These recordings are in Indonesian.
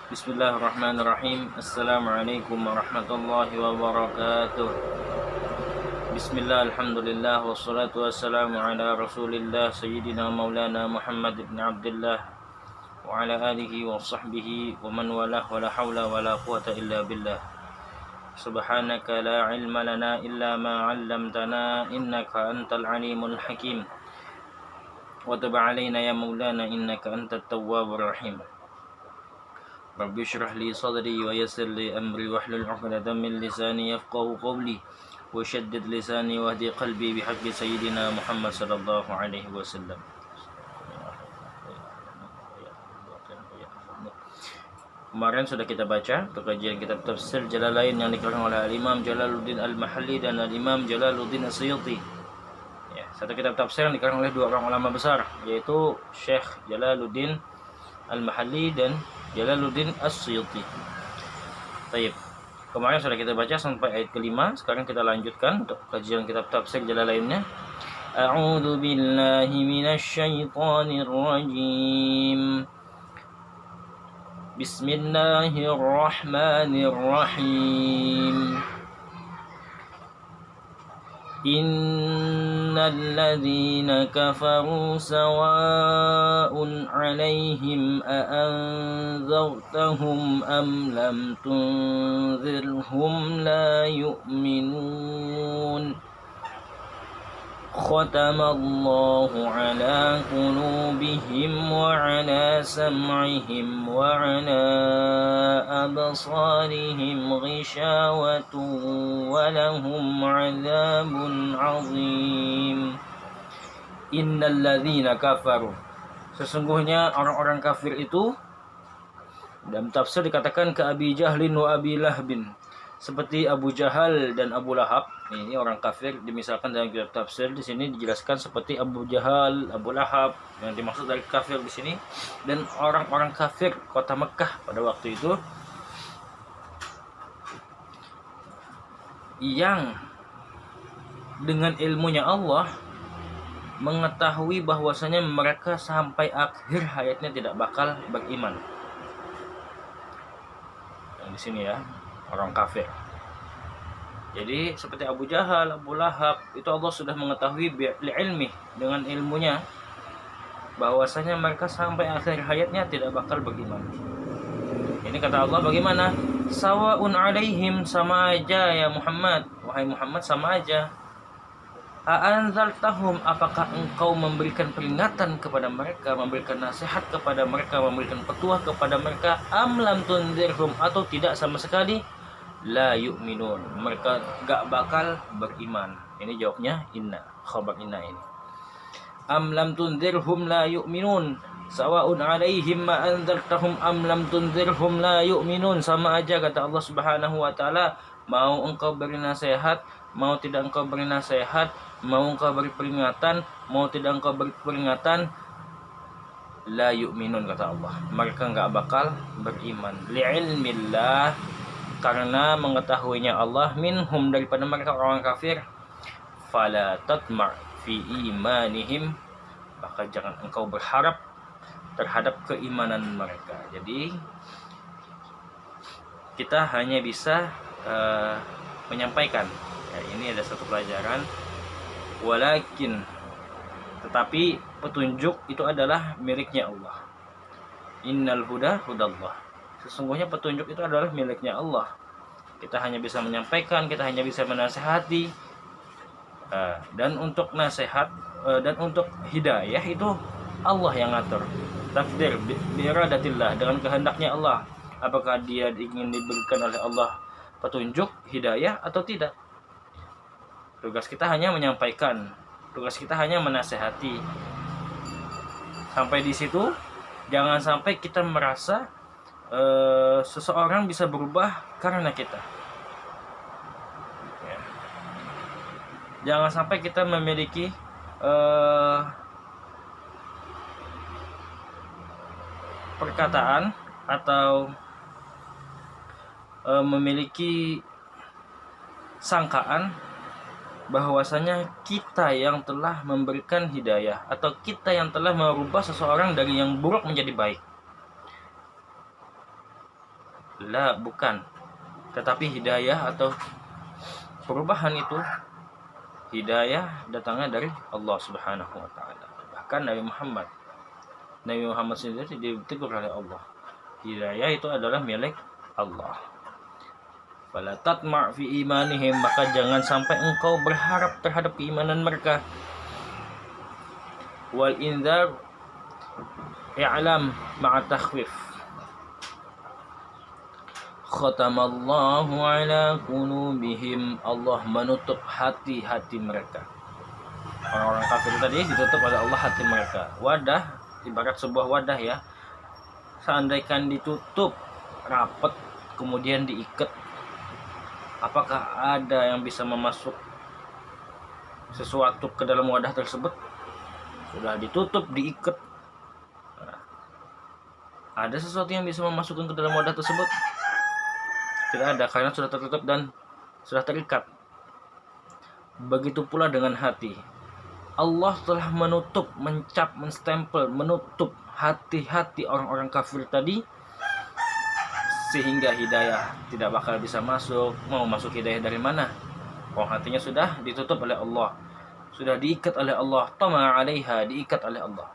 Bismillahirrahmanirrahim. Assalamualaikum warahmatullahi wabarakatuh. Bismillah, alhamdulillah, wassalatu wassalamu ala rasulillah Sayyidina maulana Muhammad ibn Abdullah wa ala alihi wa sahbihi wa man walah wa la hawla wa la quwata illa billah. Subhanaka la ilma lana illa ma 'allamtana innaka antal alimul hakim. Wa tub 'alaina ya maulana innaka antat tawwabur rahim. Rabbi syrah li sadri wa yassir li amri wahlul 'uqdatam min lisani yafqahu qawli wa shaddid lisani wahdi qalbi bihaqqi sayyidina Muhammad sallallahu alaihi wasallam. Kemarin sudah kita baca untuk kajian kitab tafsir Jalalain yang dikarang oleh Al-Imam Jalaluddin Al-Mahalli dan Al-Imam Jalaluddin As-Suyuti. Ya, satu kitab tafsir yang dikarang oleh dua orang ulama besar, yaitu Syekh Jalaluddin Al-Mahalli dan Jalaluddin As-Suyuti. Baik. Kemarin sudah kita baca sampai ayat kelima. Sekarang kita lanjutkan untuk kajian kitab tafsir Jalalainnya. A'udzu billahi minasyaitonir rajim. Bismillahirrahmanirrahim. Innal ladzina kafaru sawa'un 'alaihim a anzartahum am lam tunzirhum la yu'minun. Khatamallahu 'ala qulubihim wa 'ala sam'ihim wa 'ala absarihim ghishawatun wa lahum 'adzabun 'adzim. Innal ladzina kafaru, sesungguhnya orang-orang kafir itu, dalam tafsir dikatakan ke Abi Jahlin wa Abi Lahbin, seperti Abu Jahal dan Abu Lahab. Ini orang kafir dimisalkan dalam kitab tafsir. Di sini dijelaskan seperti Abu Jahal, Abu Lahab yang dimaksud dari kafir di sini, dan orang-orang kafir kota Mekah pada waktu itu yang dengan ilmunya Allah mengetahui bahwasanya mereka sampai akhir hayatnya tidak bakal beriman. Yang di sini ya, orang kafir. Jadi seperti Abu Jahal, Abu Lahab, itu Allah sudah mengetahui ilmi, dengan ilmunya, bahwasanya mereka sampai akhir hayatnya tidak bakal beriman. Ini kata Allah bagaimana? Sawa'un 'alaihim, sama aja ya Muhammad, wahai Muhammad, sama aja. A'anzartahum, apakah engkau memberikan peringatan kepada mereka, memberikan nasihat kepada mereka, memberikan petuah kepada mereka, am lam tunzirhum, atau tidak sama sekali, la yu'minun, mereka gak bakal beriman. Ini jawabnya inna, khabar inna ini. Am lam tunzirhum la yu'minun, sawa'un 'alaihim ma anzartahum am lam tunzirhum la yu'minun, sama aja kata Allah Subhanahu wa taala, mau engkau beri nasihat, mau tidak engkau beri nasihat, mau engkau beri peringatan, mau tidak engkau beri peringatan, la yu'minun kata Allah, mereka enggak bakal beriman. Li'ilmillah, karena mengetahuinya Allah, minhum, daripada mereka orang kafir, fala tatma' fi imanihim, maka jangan engkau berharap terhadap keimanan mereka. Jadi kita hanya bisa menyampaikan ya, ini ada satu pelajaran, walakin, tetapi petunjuk itu adalah miliknya Allah. Innal huda hudallah, sesungguhnya petunjuk itu adalah miliknya Allah. Kita hanya bisa menyampaikan, kita hanya bisa menasehati, dan untuk nasihat dan untuk hidayah itu Allah yang ngatur. Takdir biiradatillah, dengan kehendaknya Allah, apakah dia ingin diberikan oleh Allah petunjuk, hidayah atau tidak. Tugas kita hanya menyampaikan, tugas kita hanya menasehati. Sampai di situ, jangan sampai kita merasa seseorang bisa berubah karena kita ya. Jangan sampai kita memiliki perkataan atau memiliki sangkaan bahwasanya kita yang telah memberikan hidayah atau kita yang telah merubah seseorang dari yang buruk menjadi baik. La, bukan. Tetapi hidayah atau perubahan itu, hidayah datangnya dari Allah Subhanahu wa taala. Bahkan Nabi Muhammad sendiri ditegur oleh Allah. Hidayah itu adalah milik Allah. Fala tatma' fi imanihim, maka jangan sampai engkau berharap terhadap keimanan mereka. Wal indzar i'lam ma'a takhwif. Khatamallahu ala qulubihim, Allah menutup hati-hati mereka. Orang-orang kafir tadi ditutup oleh Allah hati mereka. Wadah, ibarat sebuah wadah ya. Seandainya ditutup rapat kemudian diikat, apakah ada yang bisa memasuk sesuatu ke dalam wadah tersebut? Sudah ditutup, diikat. Nah, ada sesuatu yang bisa memasukkan ke dalam wadah tersebut? Tidak ada, karena sudah tertutup dan sudah terikat. Begitu pula dengan hati. Allah telah menutup, menstempel, menutup hati-hati orang-orang kafir tadi, sehingga hidayah tidak bakal bisa masuk. Mau masuk hidayah dari mana? Hatinya sudah ditutup oleh Allah, sudah diikat oleh Allah. Tama 'alaiha, diikat oleh Allah.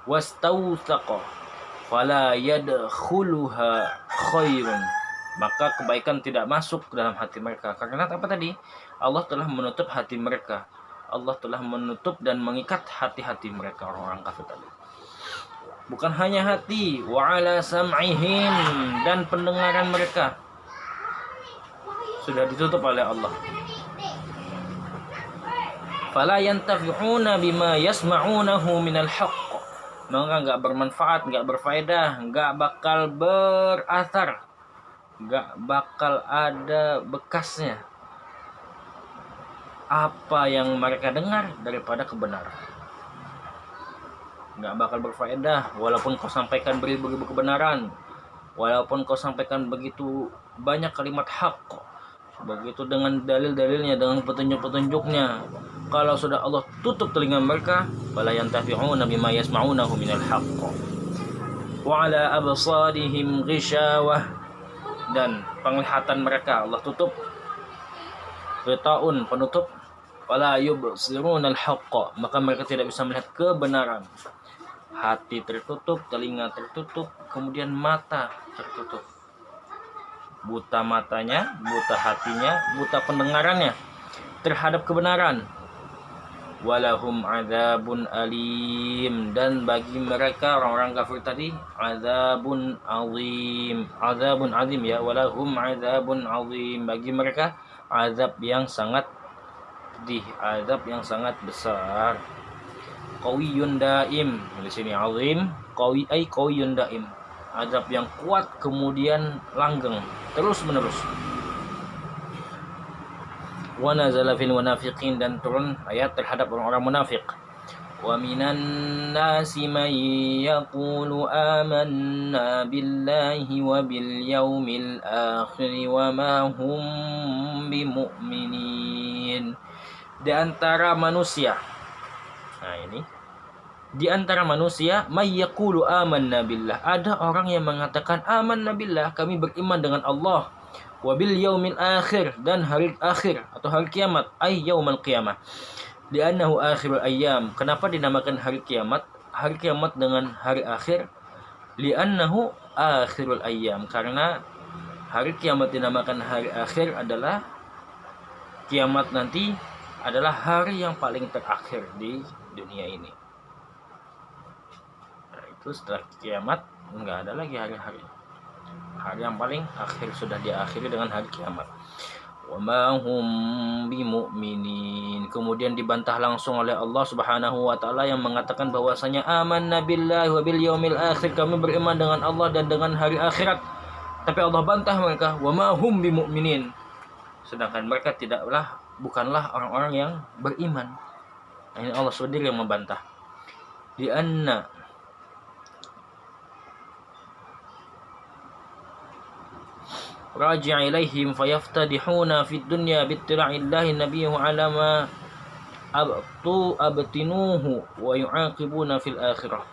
Wastawthaqa fala yadkhuluha khairun, maka kebaikan tidak masuk ke dalam hati mereka. Karena apa tadi? Allah telah menutup hati mereka. Allah telah menutup dan mengikat hati-hati mereka, orang-orang kafir tadi. Bukan hanya hati, wa ala sam'ihim, dan pendengaran mereka sudah ditutup oleh Allah. Fala yantafi'una bima yasma'unahu minal haqq, maka enggak bermanfaat, enggak berfaedah, enggak bakal berathar, enggak bakal ada bekasnya apa yang mereka dengar daripada kebenaran. Nggak bakal berfaedah walaupun kau sampaikan beribu-ribu kebenaran, walaupun kau sampaikan begitu banyak kalimat hak, begitu dengan dalil-dalilnya, dengan petunjuk-petunjuknya, kalau sudah Allah tutup telinga mereka, fala yantafi'una bima yasma'unahu minal haqq wa ala absarihim ghishawah, dan penglihatan mereka Allah tutup, ghitaun, penutup, wala yubsirunal haqq, maka mereka tidak bisa melihat kebenaran. Hati tertutup, telinga tertutup, kemudian mata tertutup. Buta matanya, buta hatinya, buta pendengarannya terhadap kebenaran. Walahum adzabun alim, dan bagi mereka orang-orang kafir tadi adzabun azim ya, walahum adzabun azim, bagi mereka azab yang sangat pedih, azab yang sangat besar. Qawiyun daim, di sini azim, qawiyun daim, azab yang kuat kemudian langgeng terus menerus. Wa nazala fil munafiqin, dan turun ayat terhadap orang-orang munafik. Wa minan nasi man yaqulu amanna billahi wa bil yaumil akhir wa ma hum bimu'minin. Di antara manusia, nah ini, di antara manusia may yaqulu amanna billah, ada orang yang mengatakan amanna billah, kami beriman dengan Allah, wabil yaumil akhir, dan hari akhir atau hari kiamat, ay yaumul qiyamah, li'annahu akhirul ayyam. Kenapa dinamakan hari kiamat dengan hari akhir? Li'annahu akhirul ayyam, karena hari kiamat dinamakan hari akhir adalah kiamat nanti adalah hari yang paling terakhir di dunia ini. Nah, itu setelah kiamat enggak ada lagi hari-hari. Hari yang paling akhir sudah diakhiri dengan hari kiamat. Wa ma hum bimu'minin. Kemudian dibantah langsung oleh Allah Subhanahu wa taala yang mengatakan bahwasanya amanna billahi wa bil yaumil akhir, kami beriman dengan Allah dan dengan hari akhirat. Tapi Allah bantah mereka, wa ma hum bimu'minin, sedangkan mereka bukanlah orang-orang yang beriman. Nah, ini Allah sendiri yang membantah. Di anna raji' ilaihim fayaftadihuna fid dunya bittila'illahi nabiyyu ala ma abtinuhu wa yu'aqibuna fil akhirah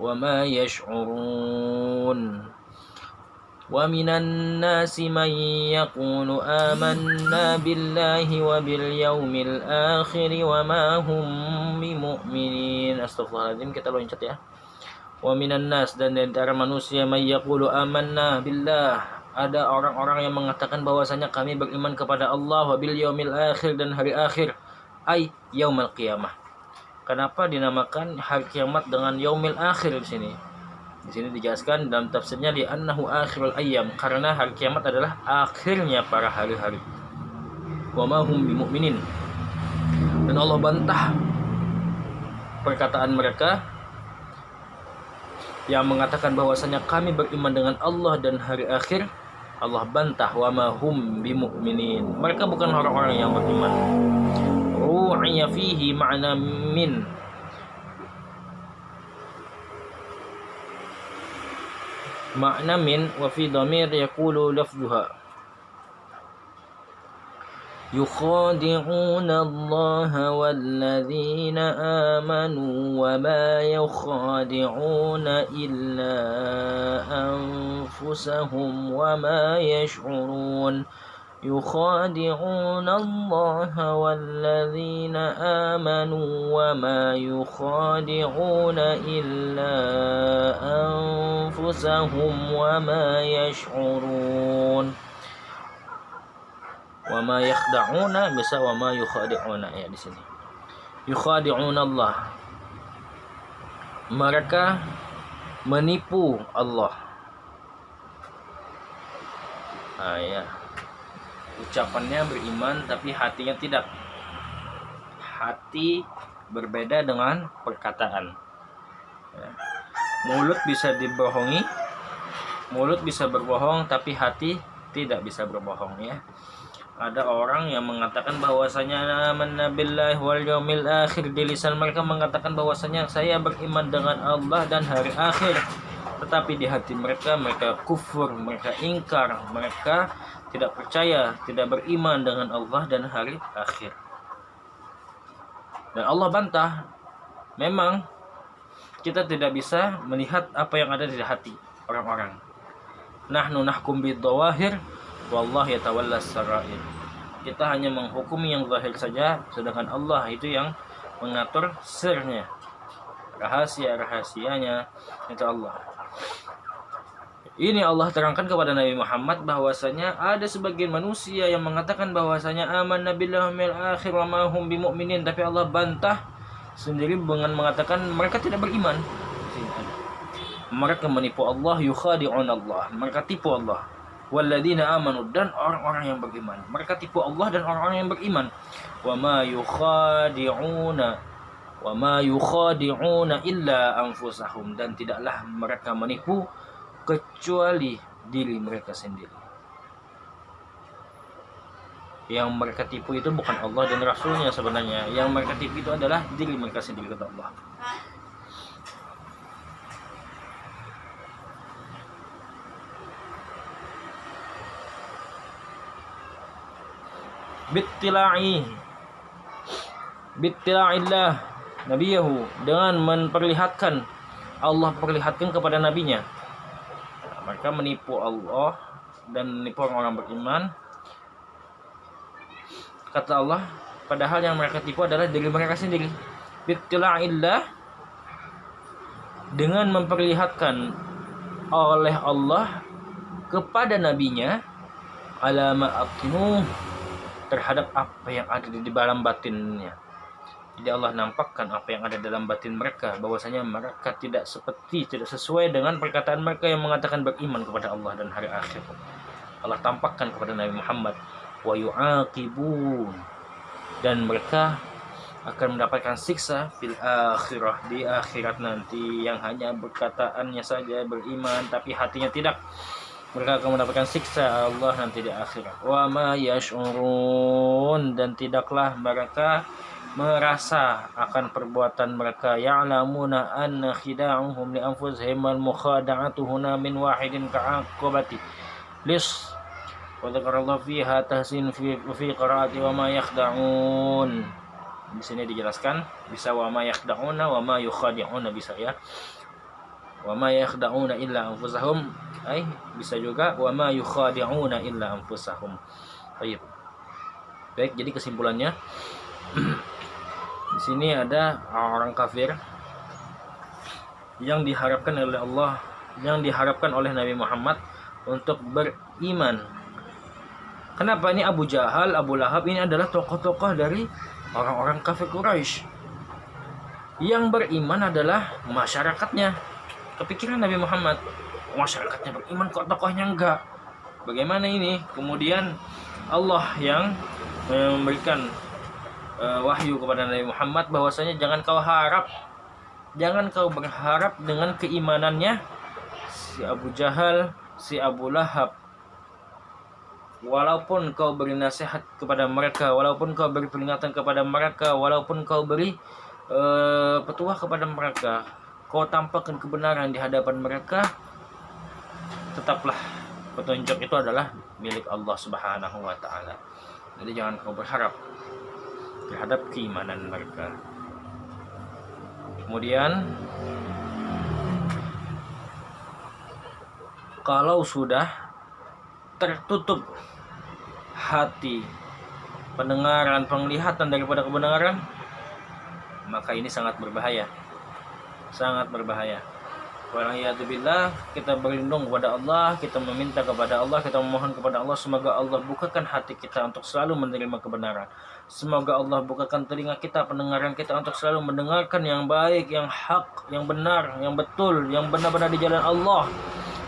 wa ma yash'urun. Wa minan nasi man yaqulu amanna billahi wa bil yaumil akhir wa ma hum bimu'minin. Astagfirullahaladzim, kita loncat ya. Wa minan nas, dan di antara manusia, man yaqulu amanna billah, ada orang-orang yang mengatakan bahwasanya kami beriman kepada Allah, wa bil yaumil akhir, dan hari akhir, ai yaumul qiyamah. Kenapa dinamakan hari kiamat dengan yaumil akhir di sini? Di sini dijelaskan dalam tafsirnya di annahu akhirul ayyam, karena hari kiamat adalah akhirnya para hari-hari. Wa ma hum bimu'minin, dan Allah bantah perkataan mereka yang mengatakan bahwasanya kami beriman dengan Allah dan hari akhir. Allah bantah, wa ma hum bimu'minin, mereka bukan orang-orang yang beriman. Ru'iya fihi ma'na min, makna min, wa fi dhamir yaqulu lafzuha yukhadi'una Allah walladzina amanu wa ma yukhadi'una illa anfusahum wa ma yash'urun. يخادعون الله والذين آمنوا وما يخادعون إلا أنفسهم وما يشعرون. وما يخدعون bisa وما يخادعون ya di sini. يخادعون الله, mereka menipu Allah. Ya. Ucapannya beriman tapi hatinya tidak. Hati berbeda dengan perkataan. Ya. Mulut bisa dibohongi, mulut bisa berbohong tapi hati tidak bisa berbohong ya. Ada orang yang mengatakan bahwasanya amanna billahi wal yaumil akhir, di lisan mereka mengatakan bahwasanya saya beriman dengan Allah dan hari akhir, tetapi di hati mereka kufur, mereka ingkar, mereka tidak percaya, tidak beriman dengan Allah dan hari akhir. Dan Allah bantah, memang kita tidak bisa melihat apa yang ada di hati orang-orang. Nahnu nahkum bidh-dhawahir wallahu yatawallas sarair. Kita hanya menghukumi yang zahir saja, sedangkan Allah itu yang mengatur sirnya, rahasia-rahasianya itu Allah. Ini Allah terangkan kepada Nabi Muhammad bahwasanya ada sebagian manusia yang mengatakan bahwasanya amanna billahi wal akhir wa ma hum bimu'minin, tapi Allah bantah sendiri dengan mengatakan mereka tidak beriman. Mereka menipu Allah, yukhadi'un Allah, mereka tipu Allah. Walladzina amanu, dan orang-orang yang beriman, mereka tipu Allah dan orang-orang yang beriman. Wa ma yukhadi'una illa anfusahum, dan tidaklah mereka menipu kecuali diri mereka sendiri. Yang mereka tipu itu bukan Allah dan Rasulnya sebenarnya. Yang mereka tipu itu adalah diri mereka sendiri, kata Allah. Bittila'illah nabiyahu, dengan memperlihatkan, Allah perlihatkan kepada nabinya. Mereka menipu Allah dan menipu orang-orang beriman. Kata Allah, padahal yang mereka tipu adalah diri mereka sendiri. Bittila'illah, dengan memperlihatkan oleh Allah kepada nabinya, alama aqnu, terhadap apa yang ada di dalam batinnya. Jadi Allah nampakkan apa yang ada dalam batin mereka, bahwasanya mereka tidak sesuai dengan perkataan mereka yang mengatakan beriman kepada Allah dan hari akhir. Allah tampakkan kepada Nabi Muhammad, wa yu'aqibun, dan mereka akan mendapatkan siksa fil akhirah, di akhirat nanti, yang hanya perkataannya saja beriman tapi hatinya tidak. Mereka akan mendapatkan siksa Allah nanti di akhirat. Wa ma yash'urun, dan tidaklah mereka merasa akan perbuatan mereka. Ya'lamuna anna khida'uhum li anfusihim wal mukhada'atu huna min wahidin ka'aqabati lis wa dzakarallahu fiha tahsin fi qiraati wa ma yakhda'un. Di sini dijelaskan bisa wa ma yakhda'una wa ma yukhadi'una bisa ya. Wa ma yakhda'una illa anfusahum, bisa juga wa ma yukhadi'una illa anfusahum. Baik. Baik, jadi kesimpulannya di sini ada orang kafir yang diharapkan oleh Allah, yang diharapkan oleh Nabi Muhammad untuk beriman. Kenapa ini Abu Jahal, Abu Lahab ini adalah tokoh-tokoh dari orang-orang kafir Quraisy. Yang beriman adalah masyarakatnya. Kepikiran Nabi Muhammad, masyarakatnya beriman kok tokohnya enggak. Bagaimana ini? Kemudian Allah yang memberikan wahyu kepada Nabi Muhammad bahwasanya jangan kau berharap dengan keimanannya si Abu Jahal, si Abu Lahab. Walaupun kau beri nasihat kepada mereka, walaupun kau beri peringatan kepada mereka, walaupun kau beri petuah kepada mereka, kau tampakkan kebenaran di hadapan mereka, tetaplah petunjuk itu adalah milik Allah Subhanahu wa taala. Jadi jangan kau berharap terhadap keimanan mereka. Kemudian kalau sudah tertutup hati, pendengaran, penglihatan daripada kebenaran, maka ini sangat berbahaya. Sangat berbahaya. Waliyadzubillah, kita berlindung kepada Allah, kita meminta kepada Allah, kita memohon kepada Allah, semoga Allah bukakan hati kita untuk selalu menerima kebenaran. Semoga Allah bukakan telinga kita, pendengaran kita untuk selalu mendengarkan yang baik, yang hak, yang benar, yang betul, yang benar-benar di jalan Allah.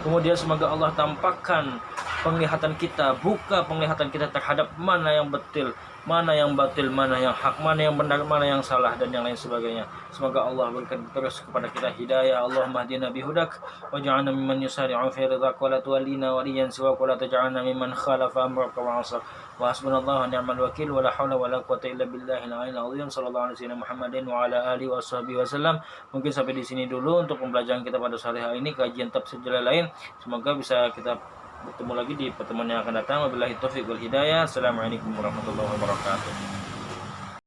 Kemudian semoga Allah tampakkan penglihatan kita, buka penglihatan kita terhadap mana yang betul, mana yang batil, mana yang hak, mana yang benar, mana yang salah, dan yang lain sebagainya. Semoga Allah berikan terus kepada kita hidayah. Allahumma hdina bihudak waj'alna mimman yusari'u fi ridhak wa la tuwallina waliyan siwak wa la taj'alna mimman khalafa amraka wa 'asar. Wa hasbunallahu wa ni'mal wakil wa la haula wa la quwwata illa billahil 'aliyyil 'azhim. Sallallahu alaihi wasallam Muhammadin wa ala alihi washabihi wasallam. Mungkin sampai di sini dulu untuk pembelajaran kita pada sore hari ini, kajian tafsir jalan lain. Semoga bisa kita bertemu lagi di pertemuan yang akan datang. Wabillahi taufiq wal hidayah. Assalamualaikum warahmatullahi wabarakatuh.